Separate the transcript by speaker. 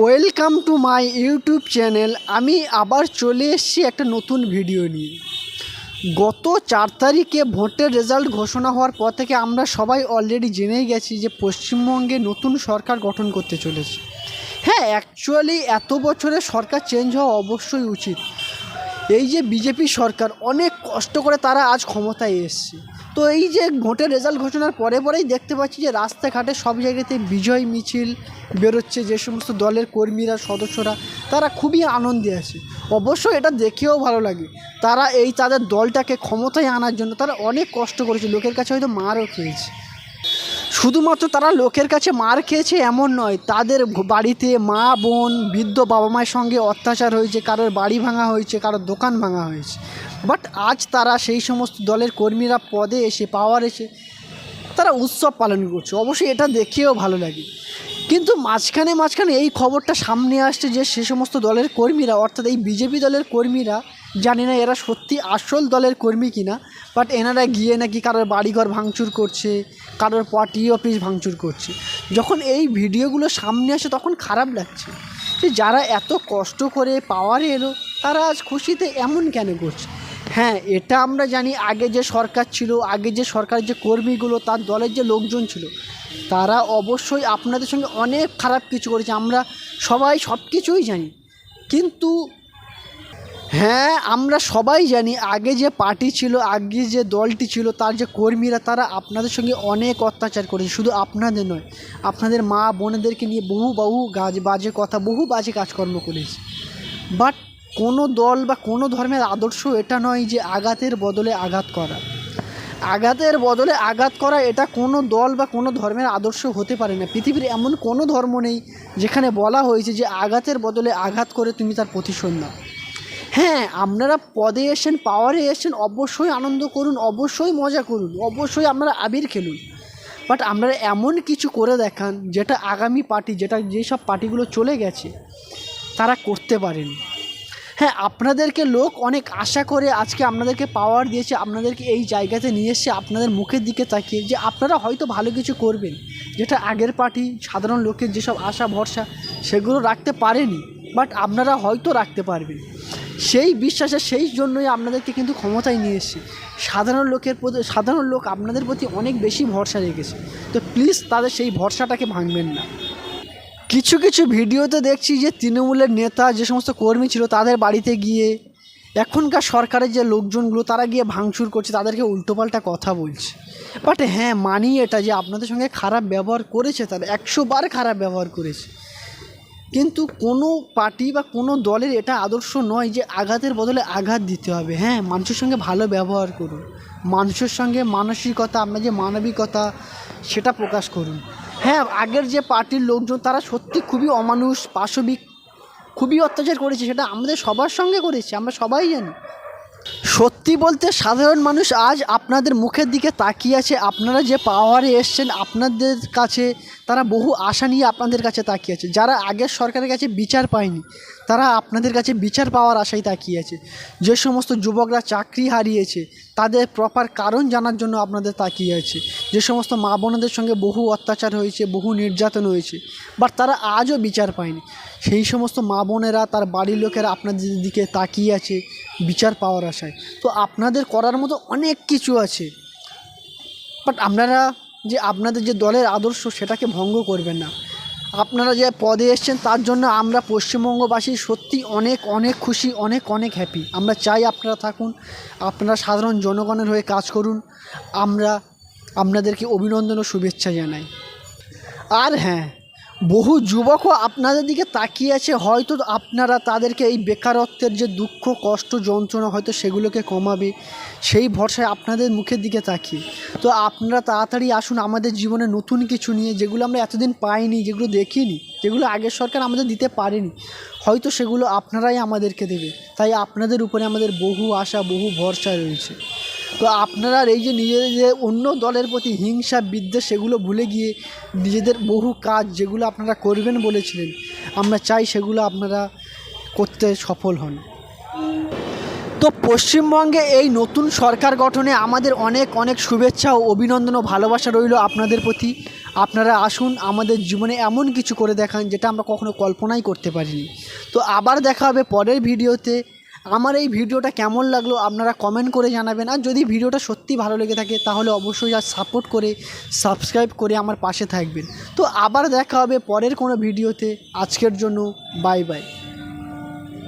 Speaker 1: Welcome to my YouTube channel. আমি আবার চলে এসেছি একটা নতুন ভিডিও নিয়ে। গত 4 তারিখে ভোটের রেজাল্ট ঘোষণা হওয়ার পর থেকে আমরা সবাই অলরেডি জেনেই গেছি যে পশ্চিমবঙ্গে নতুন সরকার গঠন করতে চলেছে। হ্যাঁ, অ্যাকচুয়ালি এত বছরে সরকার চেঞ্জ হওয়া অবশ্যই উচিত। এই যে বিজেপি সরকার অনেক কষ্ট করে তারা আজ ক্ষমতায় এসছে, তো এই যে ভোটের রেজাল্ট ঘোষণার পরেই দেখতে পাচ্ছি যে রাস্তাঘাটে সব জায়গাতে বিজয় মিছিল বেরোচ্ছে। যে সমস্ত দলের কর্মীরা সদস্যরা তারা খুবই আনন্দে আছে। অবশ্যই এটা দেখেও ভালো লাগে। তারা তাদের দলটাকে ক্ষমতায় আনার জন্য তারা অনেক কষ্ট করেছে, লোকের কাছে হয়তো মারও খেয়েছে। শুধুমাত্র তারা লোকের কাছে মার খেয়েছে এমন নয়, তাদের বাড়িতে মা বোন বৃদ্ধ বাবা মায়ের সঙ্গে অত্যাচার হয়েছে, কারোর বাড়ি ভাঙা হয়েছে, কারোর দোকান ভাঙা হয়েছে। বাট আজ তারা সেই সমস্ত দলের কর্মীরা পদে এসে পাওয়ার এসে তারা উৎসব পালন করছে। অবশ্যই এটা দেখেও ভালো লাগে। কিন্তু মাঝখানে এই খবরটা সামনে আসছে যে সে সমস্ত দলের কর্মীরা, অর্থাৎ এই বিজেপি দলের কর্মীরা, জানি না এরা সত্যি আসল দলের কর্মী কিনা, বাট এনারা গিয়ে নাকি কারোর বাড়িঘর ভাঙচুর করছে, কারোর পার্টি অফিস ভাঙচুর করছে। যখন এই ভিডিওগুলো সামনে আসে তখন খারাপ লাগছে যে যারা এত কষ্ট করে পাওয়ারে এলো তারা আজ খুশিতে এমন কেন করছে। হ্যাঁ, এটা আমরা জানি, আগে যে সরকার ছিল, আগে যে সরকারের যে কর্মীগুলো, তার দলের যে লোকজন ছিল, তারা অবশ্যই আপনাদের সঙ্গে অনেক খারাপ কিছু করেছে। আমরা সবাই সব কিছুই জানি। কিন্তু হ্যাঁ, আমরা সবাই জানি আগে যে পার্টি ছিল, আগে যে দলটি ছিল, তার যে কর্মীরা তারা আপনাদের সঙ্গে অনেক অত্যাচার করেছে। শুধু আপনাদের নয়, আপনাদের মা বোনেদেরকে নিয়ে বহু বাজে কথা, বহু বাজে কাজকর্ম করেছে। বাট কোনো দল বা কোনো ধর্মের আদর্শ এটা নয় যে আঘাতের বদলে আঘাত করা। আঘাতের বদলে আঘাত করা এটা কোনো দল বা কোনো ধর্মের আদর্শ হতে পারে না। পৃথিবীর এমন কোনো ধর্ম নেই যেখানে বলা হয়েছে যে আঘাতের বদলে আঘাত করে তুমি তার প্রতিশোধ নাও। হ্যাঁ, আপনারা পদে এসেছেন, পাওয়ারে এসেছেন, অবশ্যই আনন্দ করুন, অবশ্যই মজা করুন, অবশ্যই আপনারা আবির খেলুন। বাট আপনারা এমন কিছু করে দেখান যেটা আগামী পার্টি, যেসব পার্টিগুলো চলে গেছে তারা করতে পারেনি। হ্যাঁ, আপনাদেরকে লোক অনেক আশা করে আজকে আপনাদেরকে পাওয়ার দিয়েছে, আপনাদেরকে এই জায়গাতে নিয়ে এসে আপনাদের মুখের দিকে তাকিয়ে যে আপনারা হয়তো ভালো কিছু করবেন, যেটা আগের পার্টি সাধারণ লোকের যেসব আশা ভরসা সেগুলো রাখতে পারেনি, বাট আপনারা হয়তো রাখতে পারবেন। সেই বিশ্বাসে সেই জন্যই আপনাদেরকে কিন্তু ক্ষমতায় নিয়ে এসেছি। সাধারণ লোক আপনাদের প্রতি অনেক বেশি ভরসা রেখেছে, তো প্লিজ তাদের সেই ভরসাটাকে ভাঙবেন না। কিছু ভিডিওতে দেখছি যে তৃণমূলের নেতা যে সমস্ত কর্মী ছিল তাদের বাড়িতে গিয়ে এখনকার সরকারের যে লোকজনগুলো তারা গিয়ে ভাঙচুর করছে, তাদেরকে উল্টোপাল্টা কথা বলছে। বাট হ্যাঁ, মানি এটা যে আপনাদের সঙ্গে খারাপ ব্যবহার করেছে, তারা 100 বার খারাপ ব্যবহার করেছে। কিন্তু কোনো পার্টি বা কোনো দলের এটা আদর্শ নয় যে আঘাতের বদলে আঘাত দিতে হবে। হ্যাঁ, মানুষের সঙ্গে ভালো ব্যবহার করুন, মানুষের সঙ্গে মানসিকতা, আপনার যে মানবিকতা সেটা প্রকাশ করুন। হ্যাঁ, আগের যে পার্টির লোকজন তারা সত্যি খুবই অমানুষ, পাশবিক, খুবই অত্যাচার করেছে, সেটা আমাদের সবার সঙ্গে করেছে, আমরা সবাই জানি। সত্যি বলতে সাধারণ মানুষ আজ আপনাদের মুখের দিকে তাকিয়ে আছে। আপনারা যে পাওয়ারে এসছেন, আপনাদের কাছে তারা বহু আশা নিয়ে আপনাদের কাছে তাকিয়ে আছে। যারা আগের সরকারের কাছে বিচার পায়নি তারা আপনাদের কাছে বিচার পাওয়ার আশায় তাকিয়ে আছে। যে সমস্ত যুবকরা চাকরি হারিয়েছে তাদের প্রপার কারণ জানার জন্য আপনাদের তাকিয়ে আছে। যে সমস্ত মা বোনদের সঙ্গে বহু অত্যাচার হয়েছে, বহু নির্যাতন হয়েছে, বাট তারা আজও বিচার পায়নি, সেই সমস্ত মা বোনেরা, তার বাড়ির লোকেরা আপনাদের দিকে তাকিয়ে আছে বিচার পাওয়ার আশায়। তো আপনাদের করার মতো অনেক কিছু আছে, বাট আপনাদের যে দলের আদর্শ সেটাকে ভঙ্গ করবেন না। আপনারা যে পদে এসছেন তার জন্য আমরা পশ্চিমবঙ্গবাসী সত্যি অনেক খুশি, অনেক হ্যাপি। আমরা চাই আপনারা থাকুন, আপনারা সাধারণ জনগণের হয়ে কাজ করুন। আমরা আপনাদেরকে অভিনন্দন ও শুভেচ্ছা জানাই। আর হ্যাঁ, বহু যুবকও আপনাদের দিকে তাকিয়ে আছে, হয়তো আপনারা তাদেরকে এই বেকারত্বের যে দুঃখ কষ্ট যন্ত্রণা হয়তো সেগুলোকে কমাবে, সেই ভরসায় আপনাদের মুখের দিকে তাকিয়ে। তো আপনারা তাড়াতাড়ি আসুন আমাদের জীবনে নতুন কিছু নিয়ে, যেগুলো আমরা এতদিন পাইনি, যেগুলো দেখিনি, যেগুলো আগের সরকার আমাদের দিতে পারেনি, হয়তো সেগুলো আপনারাই আমাদেরকে দেবে। তাই আপনাদের উপরে আমাদের বহু আশা, বহু ভরসা রয়েছে। তো আপনারা এই যে নিজেদের অন্য দলের প্রতি হিংসা বিদ্বেষ সেগুলো ভুলে গিয়ে নিজেদের বহু কাজ যেগুলো আপনারা করবেন বলেছিলেন, আমরা চাই সেগুলো আপনারা করতে সফল হন। তো পশ্চিমবঙ্গে এই নতুন সরকার গঠনে আমাদের অনেক শুভেচ্ছা ও অভিনন্দন ও ভালোবাসা রইল আপনাদের প্রতি। আপনারা আসুন আমাদের জীবনে এমন কিছু করে দেখান যেটা আমরা কখনো কল্পনাই করতে পারিনি। তো আবার দেখা হবে পরের ভিডিওতে। আমার এই ভিডিওটা কেমন লাগলো আপনারা কমেন্ট করে জানাবেন। আর যদি ভিডিওটা সত্যি ভালো লেগে থাকে তাহলে অবশ্যই আর সাপোর্ট করে সাবস্ক্রাইব করে আমার পাশে থাকবেন। তো আবার দেখা হবে পরের কোনো ভিডিওতে। আজকের জন্য বাই বাই।